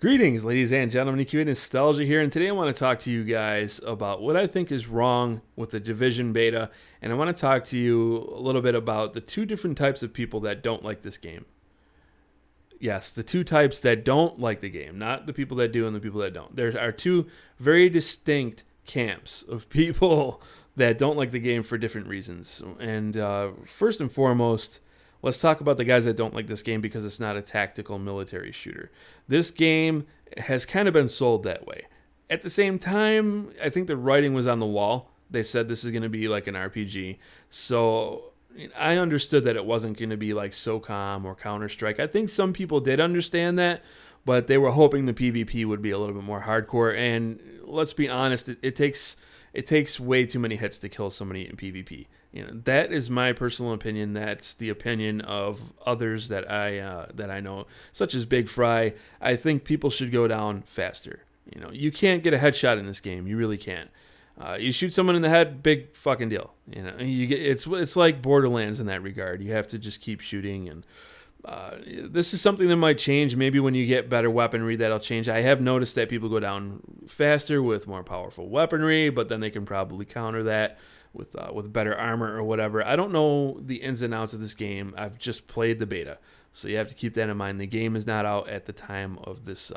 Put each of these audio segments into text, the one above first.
Greetings, ladies and gentlemen. EQ Nostalgia here, and today I want to talk to you guys about what I think is wrong with the Division beta, and I want to talk to you a little bit about the two different types of people that don't like this game. Yes, the two types that don't like the game, not the people that do and the people that don't. There are two very distinct camps of people that don't like the game for different reasons. And first and foremost, let's talk about the guys that don't like this game because it's not a tactical military shooter. This game has kind of been sold that way. At the same time, I think the writing was on the wall. They said this is going to be like an RPG. So I understood that it wasn't going to be like SOCOM or Counter-Strike. I think some people did understand that, but they were hoping the PvP would be a little bit more hardcore. And let's be honest, it takes way too many hits to kill somebody in PvP. That is my personal opinion. That's the opinion of others that I know, such as Big Fry. I think people should go down faster. You can't get a headshot in this game. You really can't. You shoot someone in the head, big fucking deal. It's like Borderlands in that regard. You have to just keep shooting, and this is something that might change. Maybe when you get better weaponry, that'll change. I have noticed that people go down faster with more powerful weaponry, but then they can probably counter that with better armor or whatever. I don't know the ins and outs of this game. I've just played the beta, so you have to keep that in mind. The game is not out at the time of this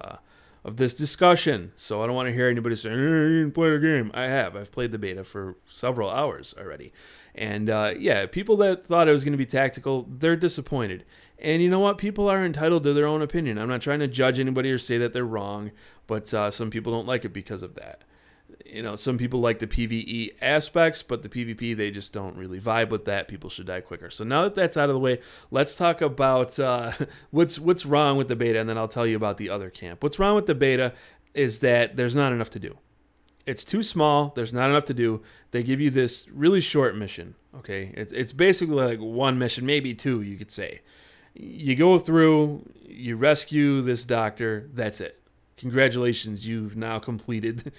discussion, so I don't want to hear anybody say, "Hey, you didn't play the game." I've played the beta for several hours already, and people that thought it was going to be tactical, they're disappointed. And you know what? People are entitled to their own opinion. I'm not trying to judge anybody or say that they're wrong, but some people don't like it because of that. Some people like the PvE aspects, but the PvP, they just don't really vibe with that. People should die quicker. So now that that's out of the way, let's talk about what's wrong with the beta, and then I'll tell you about the other camp. What's wrong with the beta is that there's not enough to do. It's too small. There's not enough to do. They give you this really short mission, okay? It's basically like one mission, maybe two, you could say. You go through, you rescue this doctor, that's it. Congratulations, you've now completed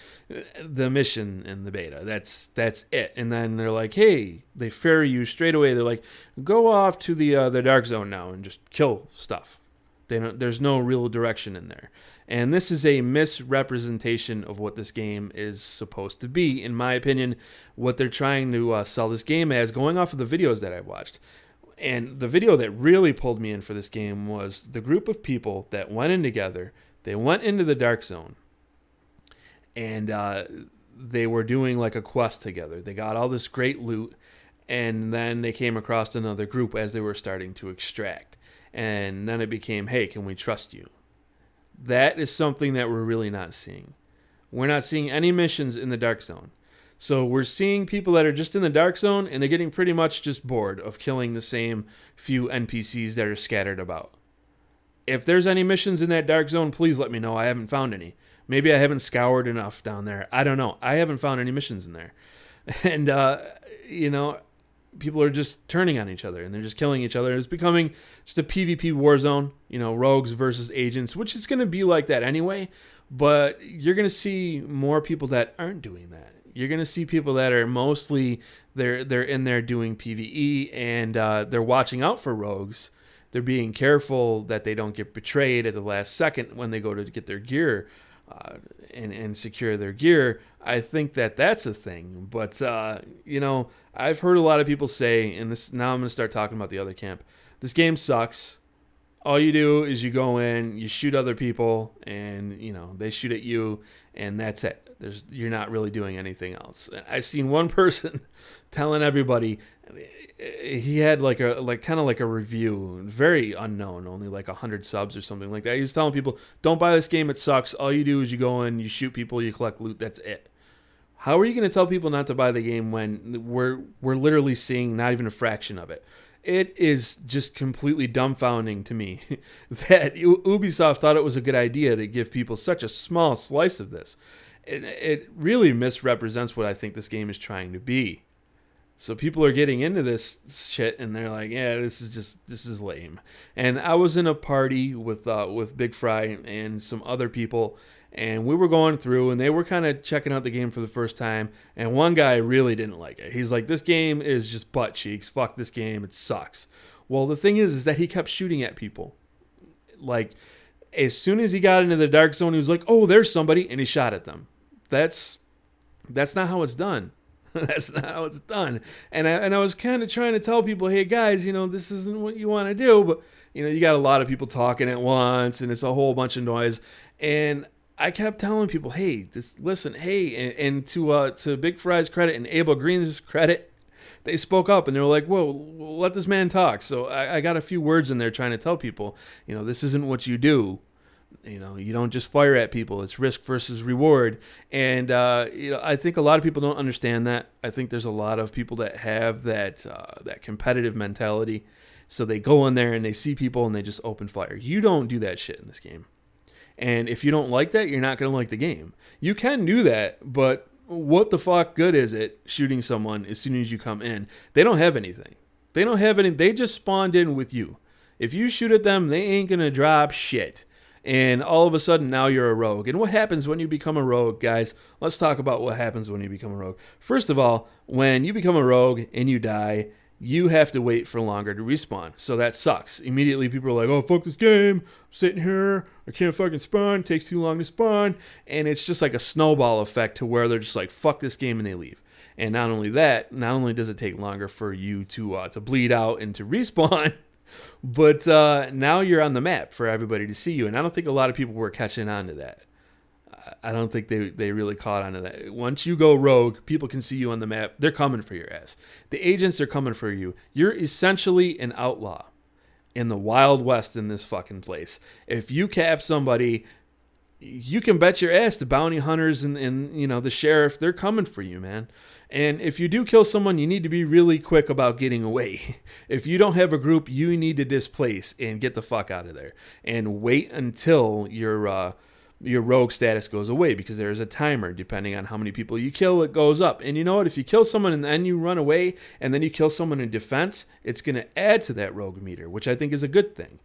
the mission in the beta. That's it. And then they're like, hey, they ferry you straight away. They're like, go off to the dark zone now and just kill stuff. There's no real direction in there. And this is a misrepresentation of what this game is supposed to be, in my opinion, what they're trying to sell this game as, going off of the videos that I've watched. And the video that really pulled me in for this game was the group of people that went in together. They went into the dark zone, and they were doing like a quest together. They got all this great loot, and then they came across another group as they were starting to extract. And then it became, hey, can we trust you? That is something that we're really not seeing. We're not seeing any missions in the dark zone. So we're seeing people that are just in the dark zone, and they're getting pretty much just bored of killing the same few NPCs that are scattered about. If there's any missions in that dark zone, please let me know. I haven't found any. Maybe I haven't scoured enough down there. I don't know. I haven't found any missions in there. And, people are just turning on each other, and they're just killing each other. It's becoming just a PvP war zone, rogues versus agents, which is going to be like that anyway. But you're going to see more people that aren't doing that. You're going to see people that are mostly, they're in there doing PvE, and they're watching out for rogues. They're being careful that they don't get betrayed at the last second when they go to get their gear and secure their gear. I think that that's a thing. But, I've heard a lot of people say, and this now I'm going to start talking about the other camp, this game sucks. All you do is you go in, you shoot other people, and, they shoot at you, and that's it. You're not really doing anything else. I've seen one person telling everybody, he had kind of like a review, very unknown, only like 100 subs or something like that. He was telling people, don't buy this game, it sucks. All you do is you go in, you shoot people, you collect loot, that's it. How are you going to tell people not to buy the game when we're literally seeing not even a fraction of it? It is just completely dumbfounding to me that Ubisoft thought it was a good idea to give people such a small slice of this. It really misrepresents what I think this game is trying to be. So people are getting into this shit, and they're like, yeah, this is lame. And I was in a party with Big Fry and some other people, and we were going through, and they were kind of checking out the game for the first time, and one guy really didn't like it. He's like, this game is just butt cheeks. Fuck this game. It sucks. Well, the thing is that he kept shooting at people. Like, As soon as he got into the dark zone, he was like, "Oh, there's somebody," and he shot at them. That's not how it's done. That's not how it's done. And I was kind of trying to tell people, hey guys, this isn't what you want to do, but you got a lot of people talking at once, and it's a whole bunch of noise. And I kept telling people, hey, listen, hey, and to Big Fry's credit and Abel Green's credit, they spoke up and they were like, whoa, let this man talk. So I got a few words in there trying to tell people, this isn't what you do. You don't just fire at people. It's risk versus reward. And, I think a lot of people don't understand that. I think there's a lot of people that have that competitive mentality. So they go in there and they see people and they just open fire. You don't do that shit in this game. And if you don't like that, you're not going to like the game. You can do that, but what the fuck good is it shooting someone as soon as you come in? They don't have anything. They just spawned in with you. If you shoot at them, they ain't going to drop shit. And all of a sudden, now you're a rogue. And what happens when you become a rogue, guys? Let's talk about what happens when you become a rogue. First of all, when you become a rogue and you die, you have to wait for longer to respawn. So that sucks. Immediately, people are like, oh, fuck this game. I'm sitting here. I can't fucking spawn. It takes too long to spawn. And it's just like a snowball effect to where they're just like, fuck this game, and they leave. And not only does it take longer for you to bleed out and to respawn, but now you're on the map for everybody to see you. And I don't think a lot of people were catching on to that. I don't think they really caught on to that. Once you go rogue, people can see you on the map. They're coming for your ass. The agents are coming for you. You're essentially an outlaw in the Wild West in this fucking place. If you cap somebody, you can bet your ass the bounty hunters and the sheriff, they're coming for you, man. And if you do kill someone, you need to be really quick about getting away. If you don't have a group, you need to displace and get the fuck out of there. And wait until your rogue status goes away, because there is a timer. Depending on how many people you kill, it goes up. And you know what? If you kill someone and then you run away and then you kill someone in defense, it's going to add to that rogue meter, which I think is a good thing.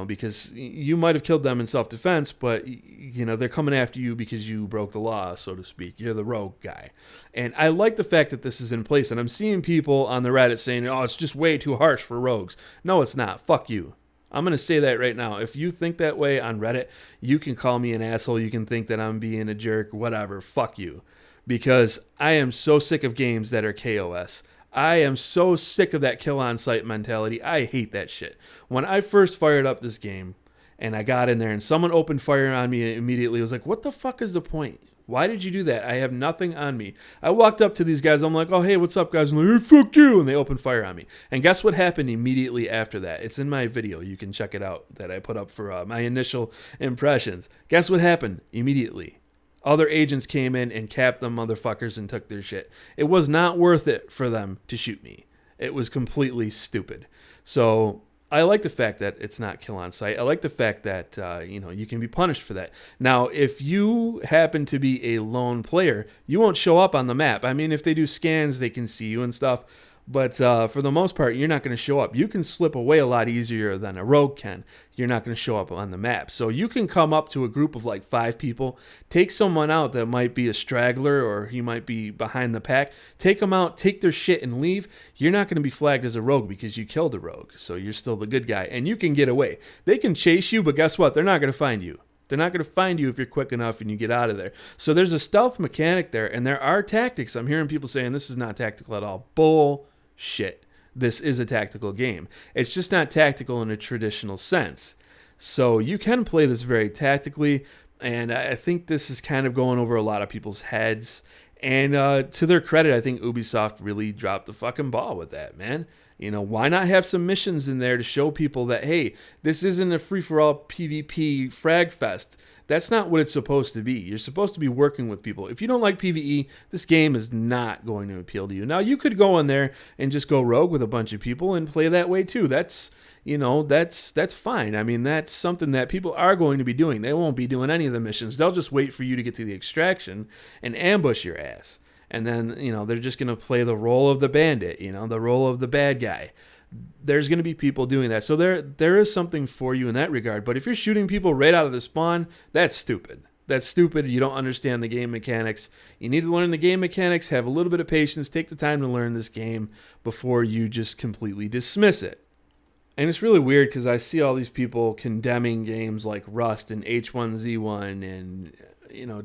Because you might have killed them in self-defense, but, they're coming after you because you broke the law, so to speak. You're the rogue guy. And I like the fact that this is in place. And I'm seeing people on the Reddit saying, oh, it's just way too harsh for rogues. No, it's not. Fuck you. I'm going to say that right now. If you think that way on Reddit, you can call me an asshole. You can think that I'm being a jerk, whatever. Fuck you. Because I am so sick of games that are KOS. I am so sick of that kill on sight mentality. I hate that shit. When I first fired up this game and I got in there and someone opened fire on me immediately, I was like, what the fuck is the point? Why did you do that? I have nothing on me. I walked up to these guys. I'm like, oh, hey, what's up, guys? I'm like, hey, fuck you. And they opened fire on me. And guess what happened immediately after that? It's in my video. You can check it out that I put up for my initial impressions. Guess what happened immediately? Other agents came in and capped them motherfuckers and took their shit. It was not worth it for them to shoot me. It was completely stupid. So I like the fact that it's not kill on sight. I like the fact that, you can be punished for that. Now, if you happen to be a lone player, you won't show up on the map. I mean, if they do scans, they can see you and stuff. But for the most part, you're not going to show up. You can slip away a lot easier than a rogue can. You're not going to show up on the map. So you can come up to a group of like 5 people, take someone out that might be a straggler or he might be behind the pack, take them out, take their shit and leave. You're not going to be flagged as a rogue because you killed a rogue. So you're still the good guy and you can get away. They can chase you, but guess what? They're not going to find you. They're not going to find you if you're quick enough and you get out of there. So there's a stealth mechanic there, and there are tactics. I'm hearing people saying this is not tactical at all. Bullshit. This is a tactical game. It's just not tactical in a traditional sense. So you can play this very tactically, and I think this is kind of going over a lot of people's heads. And to their credit, I think Ubisoft really dropped the fucking ball with that, man. Why not have some missions in there to show people that, hey, this isn't a free-for-all PvP frag fest. That's not what it's supposed to be. You're supposed to be working with people. If you don't like PvE, this game is not going to appeal to you. Now, you could go in there and just go rogue with a bunch of people and play that way too. That's fine. I mean, that's something that people are going to be doing. They won't be doing any of the missions. They'll just wait for you to get to the extraction and ambush your ass. And then, they're just going to play the role of the bandit, the role of the bad guy. There's going to be people doing that. So there is something for you in that regard. But if you're shooting people right out of the spawn, that's stupid. That's stupid. You don't understand the game mechanics. You need to learn the game mechanics, have a little bit of patience, take the time to learn this game before you just completely dismiss it. And it's really weird because I see all these people condemning games like Rust and H1Z1 and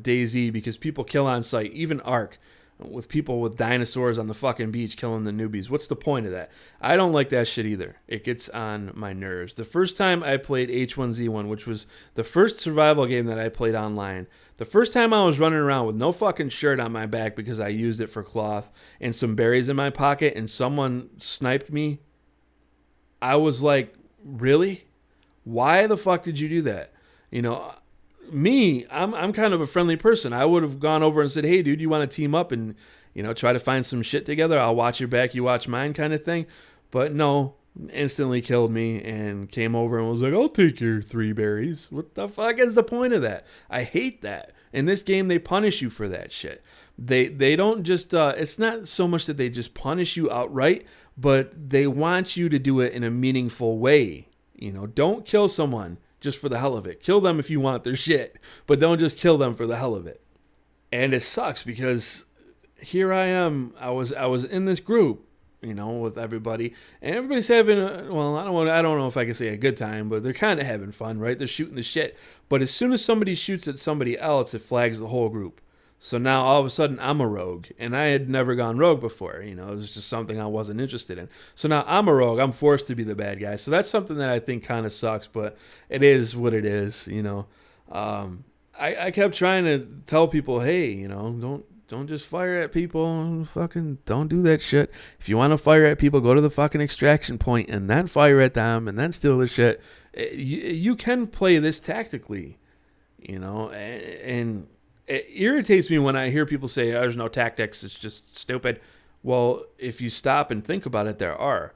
DayZ because people kill on sight, even Ark, with people with dinosaurs on the fucking beach killing the newbies. What's the point of that? I don't like that shit either. It gets on my nerves. The first time I played H1Z1, which was the first survival game that I played online, the first time I was running around with no fucking shirt on my back because I used it for cloth and some berries in my pocket and someone sniped me, I was like, really? Why the fuck did you do that? You know, I'm kind of a friendly person. I would have gone over and said, hey, dude, you want to team up and, try to find some shit together? I'll watch your back, you watch mine kind of thing. But no, instantly killed me and came over and was like, I'll take your 3 berries. What the fuck is the point of that? I hate that. In this game, they punish you for that shit. They don't just, it's not so much that they just punish you outright, but they want you to do it in a meaningful way. Don't kill someone just for the hell of it. Kill them if you want their shit, but don't just kill them for the hell of it. And it sucks because here I am. I was in this group, with everybody, and everybody's having I don't know if I can say a good time, but they're kind of having fun, right? They're shooting the shit. But as soon as somebody shoots at somebody else, it flags the whole group. So now all of a sudden I'm a rogue, and I had never gone rogue before. It was just something I wasn't interested in. So now I'm a rogue. I'm forced to be the bad guy. So that's something that I think kind of sucks, but it is what it is. I kept trying to tell people, hey, don't just fire at people. Fucking don't do that shit. If you want to fire at people, go to the fucking extraction point and then fire at them and then steal the shit. You can play this tactically, and it irritates me when I hear people say, there's no tactics, it's just stupid. Well, if you stop and think about it, there are.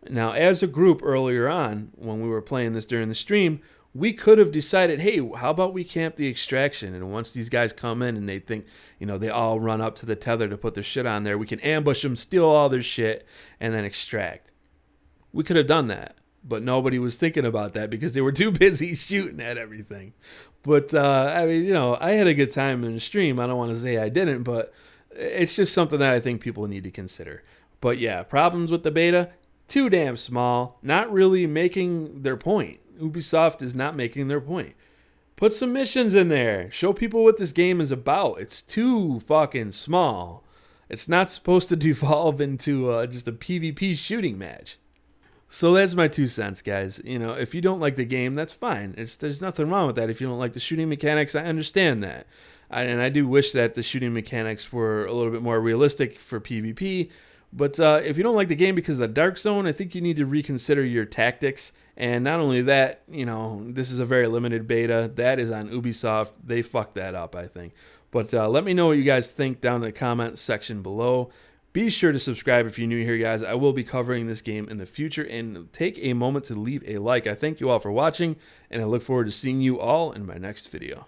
Now, as a group earlier on, when we were playing this during the stream, we could have decided, hey, how about we camp the extraction? And once these guys come in and they think, they all run up to the tether to put their shit on there, we can ambush them, steal all their shit, and then extract. We could have done that. But nobody was thinking about that because they were too busy shooting at everything. But, I had a good time in the stream. I don't want to say I didn't, but it's just something that I think people need to consider. But yeah, problems with the beta, too damn small, not really making their point. Ubisoft is not making their point. Put some missions in there. Show people what this game is about. It's too fucking small. It's not supposed to devolve into just a PvP shooting match. So that's my 2 cents, guys. If you don't like the game, that's fine. There's nothing wrong with that. If you don't like the shooting mechanics, I understand that. And I do wish that the shooting mechanics were a little bit more realistic for PvP. But if you don't like the game because of the Dark Zone, I think you need to reconsider your tactics. And not only that, this is a very limited beta. That is on Ubisoft. They fucked that up, I think. But let me know what you guys think down in the comment section below. Be sure to subscribe if you're new here, guys. I will be covering this game in the future. And take a moment to leave a like. I thank you all for watching, and I look forward to seeing you all in my next video.